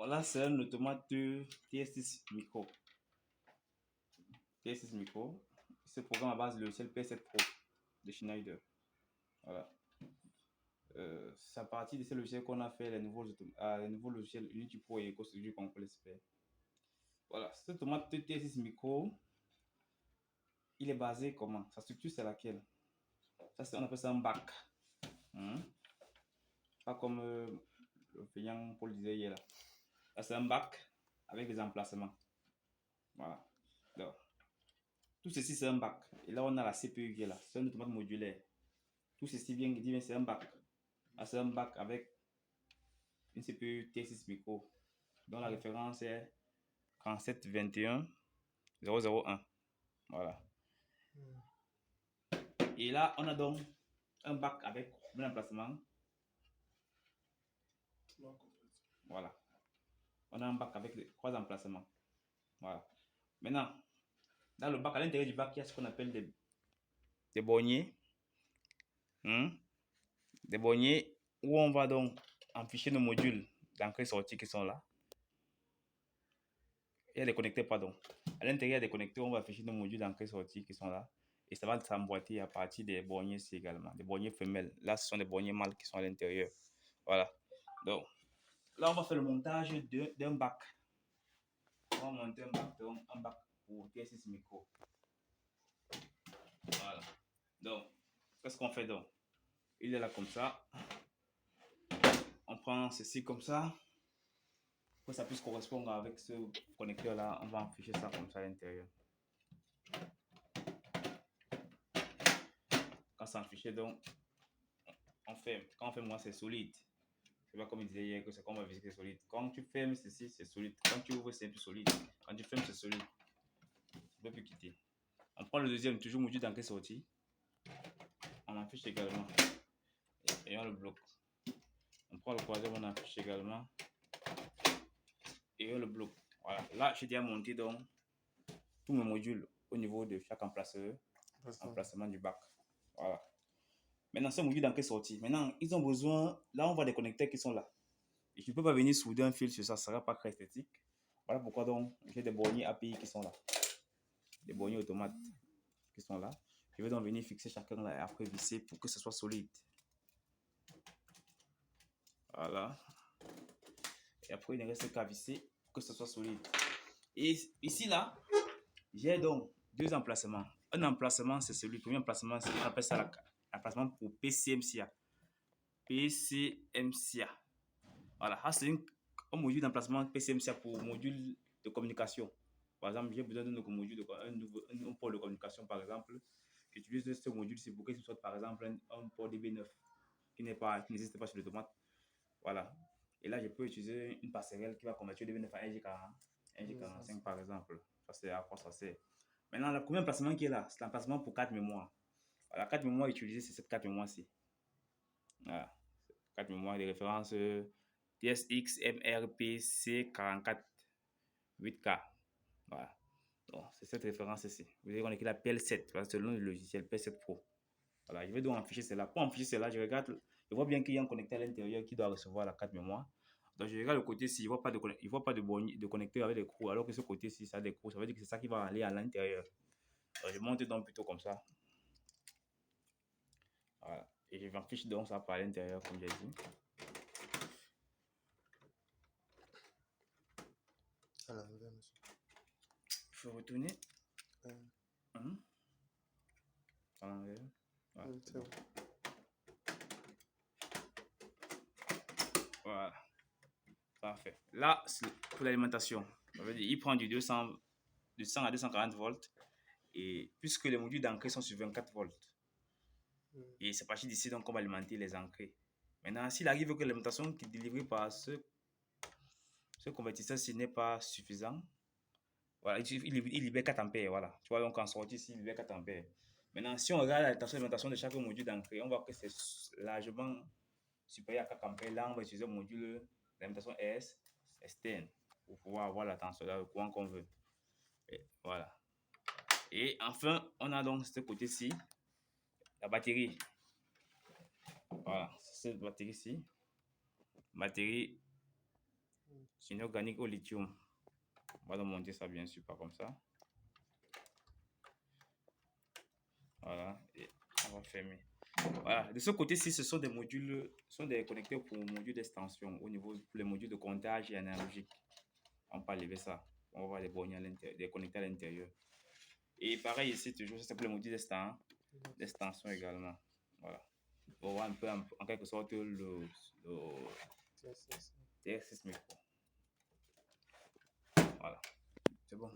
Voilà, c'est un automate TS6 Micro. TS6 Micro. Ce programme à base de logiciel P7 Pro de Schneider. Voilà. C'est à partir de ces logiciels qu'on a fait les nouveaux logiciels Unity Pro et EcoStudio Complex. Voilà, cet automate TS6 Micro, il est basé comment? Sa structure, c'est laquelle? Ça, on appelle ça un bac. Pas comme le payant Paul disait hier là. Là, c'est un bac avec des emplacements. Voilà. Donc, tout ceci, c'est un bac. Et là, on a la CPU qui est là. C'est un automate modulaire. Tout ceci vient dire c'est un bac. Là, c'est un bac avec une CPU T6 Micro, dont la référence est 3721001. Voilà. Et là, on a donc un bac avec un emplacement. Voilà. On a un bac avec 3 emplacements. Voilà. Maintenant, dans le bac, à l'intérieur du bac, il y a ce qu'on appelle des borniers. Des borniers où on va donc afficher nos modules d'entrée-sortie qui sont là. Il y a des connecteurs, pardon. À l'intérieur des connecteurs, on va afficher nos modules d'entrée-sortie qui sont là. Et ça va s'emboîter à partir des borniers également, des borniers femelles. Là, ce sont des borniers mâles qui sont à l'intérieur. Voilà. Donc, là, on va faire le montage d'un bac. On va monter un bac pour TS6 Micro. Voilà. Donc, qu'est-ce qu'on fait donc? Il est là comme ça. On prend ceci comme ça. Pour que ça puisse correspondre avec ce connecteur là, on va afficher ça comme ça à l'intérieur. Quand c'est affiché, donc, quand on fait moi, c'est solide. C'est pas comme il disait hier que c'est comme on va visiter solide. Quand tu fermes ceci, c'est solide. Quand tu ouvres, c'est plus solide. Quand tu fermes, c'est solide. Tu ne peux plus quitter. On prend le deuxième, toujours module d'entrée-sortie. On affiche également. Et on le bloque. On prend le troisième, on affiche également. Et on le bloque. Voilà. Là, j'ai déjà monté donc tous mes modules au niveau de chaque emplacement du bac. Voilà. Maintenant, c'est un module d'entrée-sortie. Maintenant, ils ont besoin. Là, on voit des connecteurs qui sont là. Et je ne peux pas venir souder un fil sur ça, ça ne sera pas très esthétique. Voilà pourquoi donc j'ai des borniers API qui sont là. Des borniers automates qui sont là. Je vais donc venir fixer chacun là et après visser pour que ce soit solide. Voilà. Et après, il ne reste qu'à visser pour que ce soit solide. Et ici, là, j'ai donc 2 emplacements. Un emplacement, c'est celui, le premier emplacement, on appelle ça l'emplacement pour PCMCIA. PCMCIA. Voilà, c'est un module d'emplacement PCMCIA pour module de communication. Par exemple, j'ai besoin d'un module, un port de communication, par exemple. J'utilise ce module-ci pour que ce soit, par exemple, un port DB9 qui n'existe pas sur l'automate. Voilà. Et là, je peux utiliser une passerelle qui va convertir DB9 à 1G45, par exemple. Ça, c'est à quoi ça sert. Maintenant, le premier emplacement qui est là, c'est l'emplacement pour 4 mémoires. Voilà, 4 mémoires utilisées, c'est cette 4 mémoires-ci. Voilà. 4 mémoires de référence TSX MRPC44 8K. Voilà. Donc, c'est cette référence-ci. Vous voyez qu'on écrit la PL7. C'est le nom du logiciel P7 Pro. Voilà, je vais donc afficher cela. Pour afficher cela, je regarde, je vois bien qu'il y a un connecteur à l'intérieur qui doit recevoir la carte mémoire. Donc, je regarde le côté-ci, il ne voit pas de connecteur avec des trous, alors que ce côté-ci, ça a des trous. Ça veut dire que c'est ça qui va aller à l'intérieur. Je monte donc plutôt comme ça. Voilà. Et je m'affiche donc ça par l'intérieur, comme j'ai dit. À l'envers, monsieur. Il faut retourner. À l'envers. Voilà. C'est bon. Voilà. Parfait. Là, pour l'alimentation, il prend du 100 à 240 volts. Et puisque les modules d'entrée sont sur 24 volts. Et c'est parti d'ici donc on va alimenter les entrées. Maintenant, s'il arrive que l'alimentation qui est délivrée par ce convertisseur n'est pas suffisant, voilà, il libère 4 ampères. Voilà. Tu vois, donc en sortie ici, il libère 4 ampères. Maintenant, si on regarde l'alimentation de chaque module d'entrée, on voit que c'est largement supérieur à 4 ampères. Là, on va utiliser le module d'alimentation externe pour pouvoir avoir la tension, le courant qu'on veut. Et voilà. Et enfin, on a donc ce côté-ci, la batterie. Voilà, c'est cette batterie-ci. Batterie inorganique au lithium. On va donc monter ça bien sûr, pas comme ça. Voilà, et on va fermer. Voilà, de ce côté-ci, ce sont des modules, des connecteurs pour modules d'extension au niveau pour les modules de comptage et analogique. On peut lever ça. On va voir les bornes à l'intérieur, des connecteurs à l'intérieur. Et pareil ici, toujours, c'est pour les modules d'extension également. Voilà. On voit un peu en quelque sorte le TSS micro. Voilà. C'est bon.